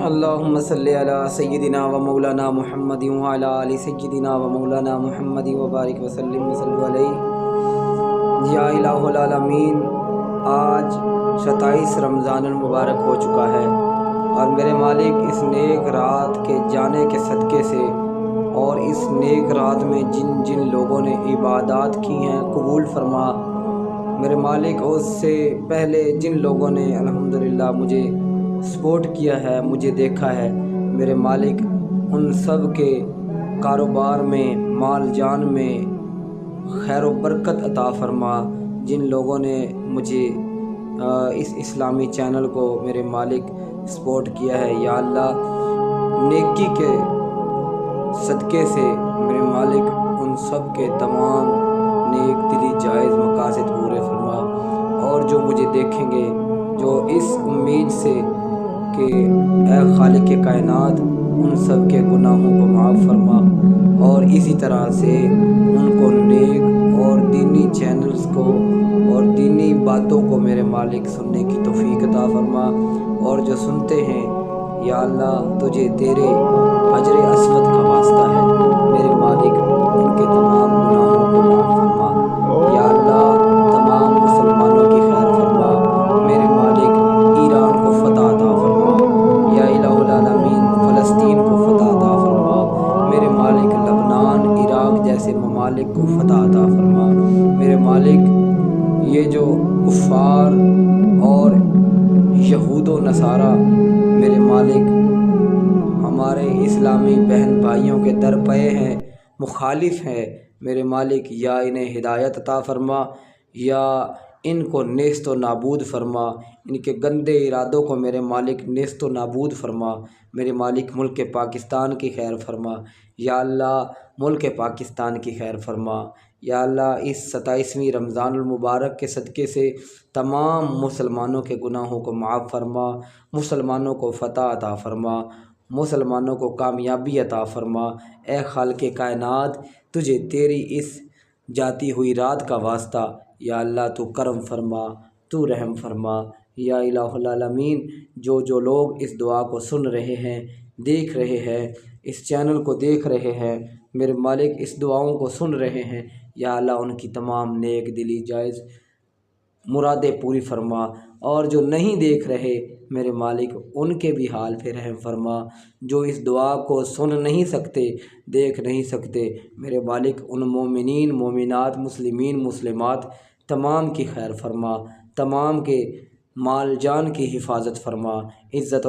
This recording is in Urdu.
اللہم صلی علی سیدنا و مولانا محمد وعلی آل سیدنا و مولانا محمد وبارک وسلم وصلو علیہ یا الہ العالمین۔ آج 27 رمضان المبارک ہو چکا ہے اور میرے مالک اس نیک رات کے جانے کے صدقے سے اور اس نیک رات میں جن جن لوگوں نے عبادات کی ہیں قبول فرما میرے مالک، اور اس سے پہلے جن لوگوں نے الحمدللہ مجھے سپورٹ کیا ہے، مجھے دیکھا ہے، میرے مالک ان سب کے کاروبار میں، مال جان میں خیر و برکت عطا فرما۔ جن لوگوں نے مجھے اس اسلامی چینل کو میرے مالک سپورٹ کیا ہے، یا اللہ نیکی کے صدقے سے میرے مالک ان سب کے تمام نیک دلی جائز مقاصد پورے فرما، اور جو مجھے دیکھیں گے جو اس امید سے کہ اے خالق کائنات ان سب کے گناہوں کو معاف فرما، اور اسی طرح سے ان کو نیک اور دینی چینلز کو اور دینی باتوں کو میرے مالک سننے کی توفیق عطا فرما، اور جو سنتے ہیں یا اللہ تجھے تیرے حجر اسود کا واسطہ ہے میرے مالک ان کے تمام گناہوں کو معاف فرما، یا اللہ تمام مسلمانوں کی خیر فرما، میرے مالک ایران کو فتح عطا فرما، یا الہ العالمین فلسطین کو فتح عطا فرما، میرے مالک لبنان، عراق جیسے ممالک کو فتح عطا فرما، میرے مالک یہ جو کفار اور یہود و نصارہ میرے مالک ہمارے اسلامی بہن بھائیوں کے در پے ہیں، مخالف ہیں، میرے مالک یا انہیں ہدایت عطا فرما، یا ان کو نیست و نابود فرما، ان کے گندے ارادوں کو میرے مالک نیست و نابود فرما، میرے مالک ملک پاکستان کی خیر فرما، یا اللہ ملک پاکستان کی خیر فرما، یا اللہ اس 27ویں رمضان المبارک کے صدقے سے تمام مسلمانوں کے گناہوں کو معاف فرما، مسلمانوں کو فتح عطا فرما، مسلمانوں کو کامیابی عطا فرما۔ اے خالق کائنات تجھے تیری اس جاتی ہوئی رات کا واسطہ یا اللہ تو کرم فرما، تو رحم فرما، یا الہ العالمین جو لوگ اس دعا کو سن رہے ہیں، دیکھ رہے ہیں، اس چینل کو دیکھ رہے ہیں، میرے مالک اس دعاؤں کو سن رہے ہیں، یا اللہ ان کی تمام نیک دلی جائز مرادیں پوری فرما، اور جو نہیں دیکھ رہے میرے مالک ان کے بھی حال پہ رحم فرما، جو اس دعا کو سن نہیں سکتے، دیکھ نہیں سکتے، میرے مالک ان مومنین، مومنات، مسلمین، مسلمات تمام کی خیر فرما، تمام کے مال جان کی حفاظت فرما، عزت